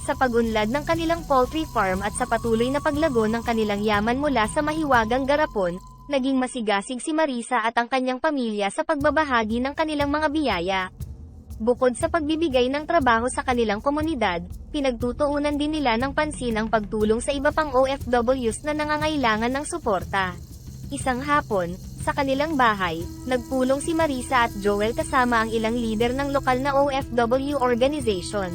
[SPEAKER 1] Sa pag-unlad ng kanilang poultry farm at sa patuloy na paglago ng kanilang yaman mula sa mahiwagang garapon, naging masigasig si Marisa at ang kanyang pamilya sa pagbabahagi ng kanilang mga biyaya. Bukod sa pagbibigay ng trabaho sa kanilang komunidad, pinagtutuunan din nila ng pansin ang pagtulong sa iba pang OFWs na nangangailangan ng suporta. Isang hapon, sa kanilang bahay, nagpulong si Marisa at Joel kasama ang ilang leader ng lokal na OFW organization.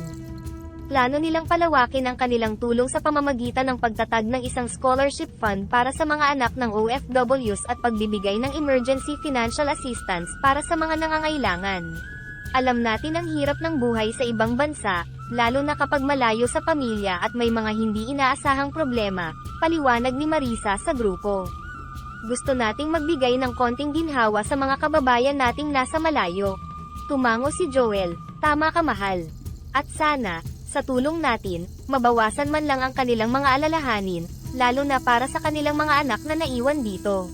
[SPEAKER 1] Plano nilang palawakin ang kanilang tulong sa pamamagitan ng pagtatag ng isang scholarship fund para sa mga anak ng OFWs at pagbibigay ng emergency financial assistance para sa mga nangangailangan. Alam natin ang hirap ng buhay sa ibang bansa, lalo na kapag malayo sa pamilya at may mga hindi inaasahang problema, paliwanag ni Marisa sa grupo. Gusto nating magbigay ng konting ginhawa sa mga kababayan nating nasa malayo. Tumango si Joel, tama ka mahal. At sana, sa tulong natin, mabawasan man lang ang kanilang mga alalahanin, lalo na para sa kanilang mga anak na naiwan dito.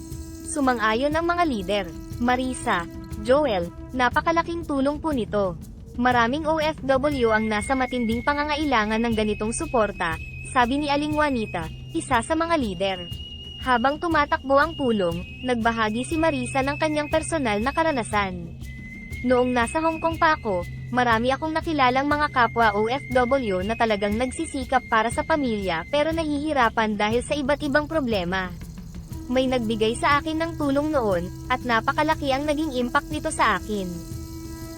[SPEAKER 1] Sumang-ayon ang mga lider. Marisa, Joel, napakalaking tulong po nito. Maraming OFW ang nasa matinding pangangailangan ng ganitong suporta, sabi ni Aling Juanita, isa sa mga lider. Habang tumatakbo ang pulong, nagbahagi si Marisa ng kanyang personal na karanasan. Noong nasa Hong Kong pa ako, marami akong nakilalang mga kapwa OFW na talagang nagsisikap para sa pamilya pero nahihirapan dahil sa iba't ibang problema. May nagbigay sa akin ng tulong noon, at napakalaki ang naging impact nito sa akin.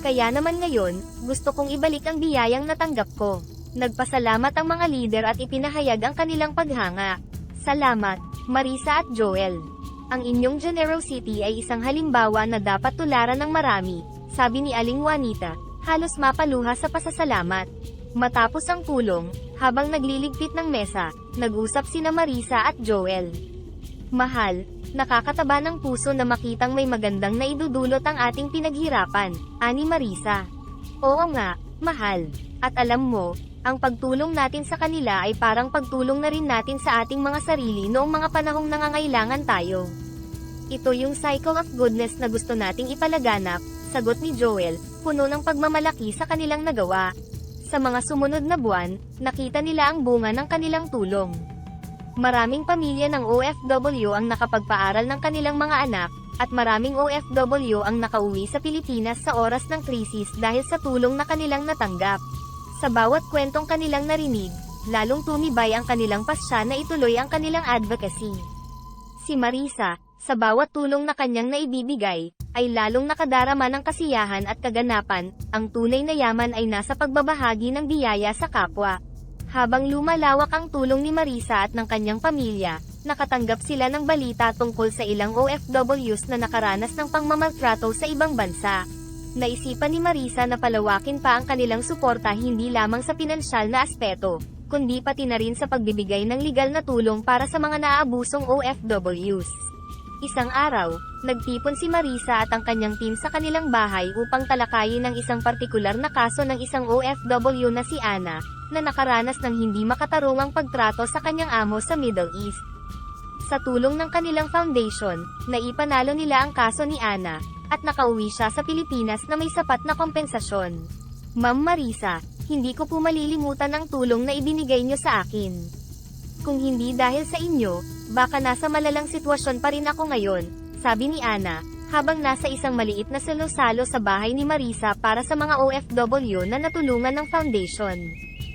[SPEAKER 1] Kaya naman ngayon, gusto kong ibalik ang biyayang natanggap ko. Nagpasalamat ang mga lider at ipinahayag ang kanilang paghanga. Salamat, Marisa at Joel. Ang inyong generosity ay isang halimbawa na dapat tularan ng marami, sabi ni Aling Juanita, halos mapaluha sa pasasalamat. Matapos ang pulong, habang nagliligpit ng mesa, nag-usap sina Marisa at Joel. Mahal, nakakataba ng puso na makitang may magandang naidudulot ang ating pinaghirapan, ani Marisa. Oo nga, mahal. At alam mo, ang pagtulong natin sa kanila ay parang pagtulong na rin natin sa ating mga sarili noong mga panahong nangangailangan tayo. Ito yung cycle of goodness na gusto nating ipalaganap, sagot ni Joel, puno ng pagmamalaki sa kanilang nagawa. Sa mga sumunod na buwan, nakita nila ang bunga ng kanilang tulong. Maraming pamilya ng OFW ang nakapagpaaral ng kanilang mga anak, at maraming OFW ang nakauwi sa Pilipinas sa oras ng krisis dahil sa tulong na kanilang natanggap. Sa bawat kwentong kanilang narinig, lalong tumibay ang kanilang pasya na ituloy ang kanilang advocacy. Si Marisa, sa bawat tulong na kanyang naibibigay, ay lalong nakadarama ng kasiyahan at kaganapan, ang tunay na yaman ay nasa pagbabahagi ng biyaya sa kapwa. Habang lumalawak ang tulong ni Marisa at ng kanyang pamilya, nakatanggap sila ng balita tungkol sa ilang OFWs na nakaranas ng pangmamaltrato sa ibang bansa. Naisipan ni Marisa na palawakin pa ang kanilang suporta hindi lamang sa pinansyal na aspeto, kundi pati na rin sa pagbibigay ng legal na tulong para sa mga naaabusong OFWs. Isang araw, nagtipon si Marisa at ang kanyang team sa kanilang bahay upang talakayin ang isang partikular na kaso ng isang OFW na si Ana, na nakaranas ng hindi makatarungang pagtrato sa kanyang amo sa Middle East. Sa tulong ng kanilang foundation, naipanalo nila ang kaso ni Ana, at nakauwi siya sa Pilipinas na may sapat na kompensasyon. Ma'am Marisa, hindi ko po malilimutan ang tulong na ibinigay niyo sa akin. Kung hindi dahil sa inyo, baka nasa malalang sitwasyon pa rin ako ngayon, sabi ni Ana, habang nasa isang maliit na salo-salo sa bahay ni Marisa para sa mga OFW na natulungan ng foundation.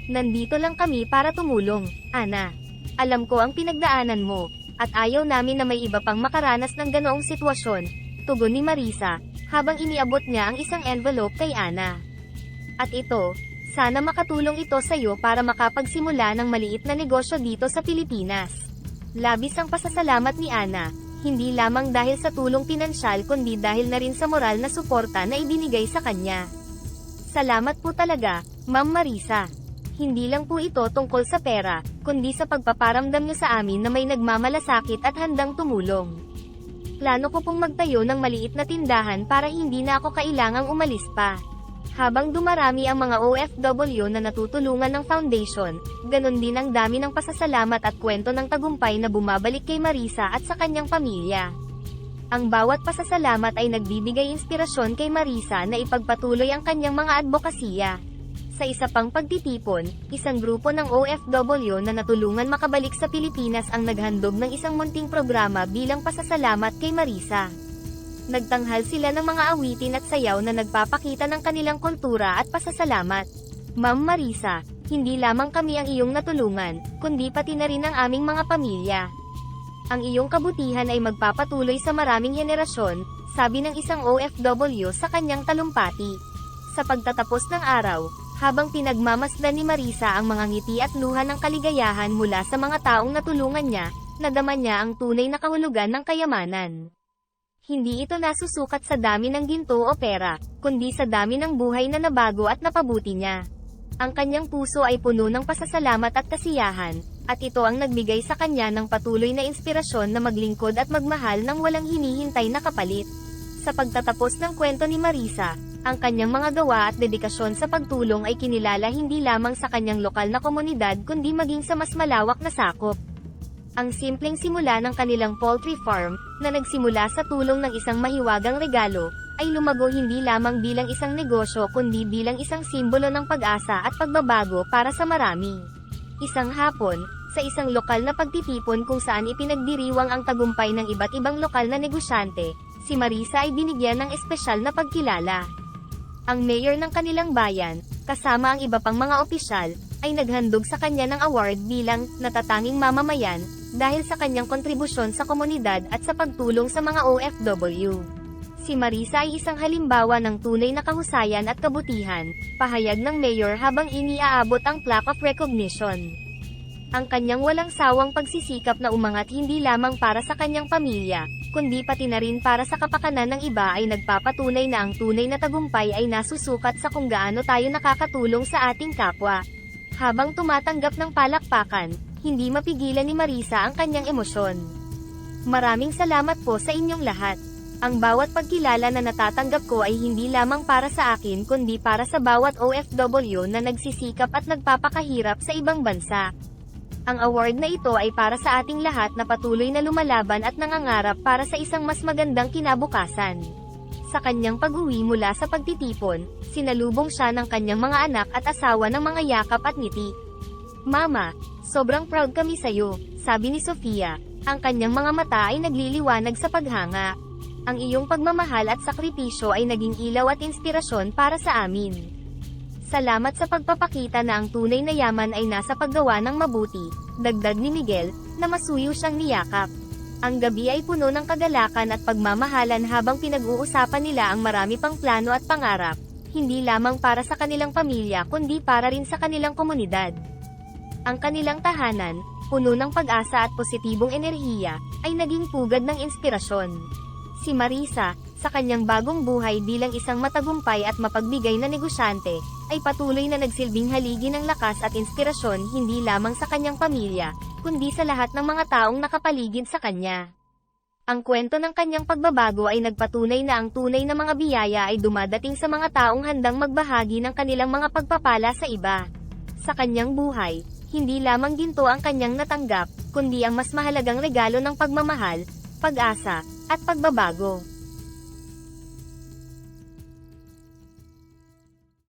[SPEAKER 1] Nandito lang kami para tumulong, Ana. Alam ko ang pinagdaanan mo, at ayaw namin na may iba pang makaranas ng ganoong sitwasyon, tugon ni Marisa, habang iniabot niya ang isang envelope kay Ana. At ito, sana makatulong ito sa iyo para makapagsimula ng maliit na negosyo dito sa Pilipinas. Labis ang pasasalamat ni Ana, hindi lamang dahil sa tulong pinansyal kundi dahil na rin sa moral na suporta na ibinigay sa kanya. Salamat po talaga, Ma'am Marisa. Hindi lang po ito tungkol sa pera, kundi sa pagpaparamdam niyo sa amin na may nagmamalasakit at handang tumulong. Plano ko pong magtayo ng maliit na tindahan para hindi na ako kailangang umalis pa. Habang dumarami ang mga OFW na natutulungan ng foundation, ganon din ang dami ng pasasalamat at kwento ng tagumpay na bumabalik kay Marisa at sa kanyang pamilya. Ang bawat pasasalamat ay nagbibigay inspirasyon kay Marisa na ipagpatuloy ang kanyang mga advokasya. Sa isa pang pagtitipon, isang grupo ng OFW na natulungan makabalik sa Pilipinas ang naghandog ng isang munting programa bilang pasasalamat kay Marisa. Nagtanghal sila ng mga awitin at sayaw na nagpapakita ng kanilang kultura at pasasalamat. Ma'am Marisa, hindi lamang kami ang iyong natulungan, kundi pati na rin ang aming mga pamilya. Ang iyong kabutihan ay magpapatuloy sa maraming henerasyon, sabi ng isang OFW sa kanyang talumpati. Sa pagtatapos ng araw, habang pinagmamasdan ni Marisa ang mga ngiti at luha ng kaligayahan mula sa mga taong natulungan niya, nadama niya ang tunay na kahulugan ng kayamanan. Hindi ito nasusukat sa dami ng ginto o pera, kundi sa dami ng buhay na nabago at napabuti niya. Ang kanyang puso ay puno ng pasasalamat at kasiyahan, at ito ang nagbigay sa kanya ng patuloy na inspirasyon na maglingkod at magmahal ng walang hinihintay na kapalit. Sa pagtatapos ng kwento ni Marisa, ang kanyang mga gawa at dedikasyon sa pagtulong ay kinilala hindi lamang sa kanyang lokal na komunidad kundi maging sa mas malawak na sakop. Ang simpleng simula ng kanilang poultry farm, na nagsimula sa tulong ng isang mahiwagang regalo, ay lumago hindi lamang bilang isang negosyo kundi bilang isang simbolo ng pag-asa at pagbabago para sa marami. Isang hapon, sa isang lokal na pagtitipon kung saan ipinagdiriwang ang tagumpay ng iba't ibang lokal na negosyante, si Marisa ay binigyan ng espesyal na pagkilala. Ang mayor ng kanilang bayan, kasama ang iba pang mga opisyal, ay naghandog sa kanya ng award bilang natatanging mamamayan, dahil sa kanyang kontribusyon sa komunidad at sa pagtulong sa mga OFW. Si Marisa ay isang halimbawa ng tunay na kahusayan at kabutihan, pahayag ng mayor habang iniaabot ang plaque of recognition. Ang kanyang walang sawang pagsisikap na umangat hindi lamang para sa kanyang pamilya, kundi pati na rin para sa kapakanan ng iba ay nagpapatunay na ang tunay na tagumpay ay nasusukat sa kung gaano tayo nakakatulong sa ating kapwa. Habang tumatanggap ng palakpakan, hindi mapigilan ni Marisa ang kanyang emosyon. Maraming salamat po sa inyong lahat. Ang bawat pagkilala na natatanggap ko ay hindi lamang para sa akin kundi para sa bawat OFW na nagsisikap at nagpapakahirap sa ibang bansa. Ang award na ito ay para sa ating lahat na patuloy na lumalaban at nangangarap para sa isang mas magandang kinabukasan. Sa kanyang pag-uwi mula sa pagtitipon, sinalubong siya ng kanyang mga anak at asawa ng mga yakap at ngiti. Mama, sobrang proud kami sa'yo, sabi ni Sofia. Ang kanyang mga mata ay nagliliwanag sa paghanga. Ang iyong pagmamahal at sakripisyo ay naging ilaw at inspirasyon para sa amin. Salamat sa pagpapakita na ang tunay na yaman ay nasa paggawa ng mabuti, dagdag ni Miguel, na masuyo siyang niyakap. Ang gabi ay puno ng kagalakan at pagmamahalan habang pinag-uusapan nila ang marami pang plano at pangarap, hindi lamang para sa kanilang pamilya kundi para rin sa kanilang komunidad. Ang kanilang tahanan, puno ng pag-asa at positibong enerhiya, ay naging pugad ng inspirasyon. Si Marisa, sa kanyang bagong buhay bilang isang matagumpay at mapagbigay na negosyante, ay patuloy na nagsilbing haligi ng lakas at inspirasyon hindi lamang sa kanyang pamilya, kundi sa lahat ng mga taong nakapaligid sa kanya. Ang kwento ng kanyang pagbabago ay nagpatunay na ang tunay na mga biyaya ay dumadating sa mga taong handang magbahagi ng kanilang mga pagpapala sa iba. Sa kanyang buhay, hindi lamang ginto ang kanyang natanggap, kundi ang mas mahalagang regalo ng pagmamahal, pag-asa, at pagbabago.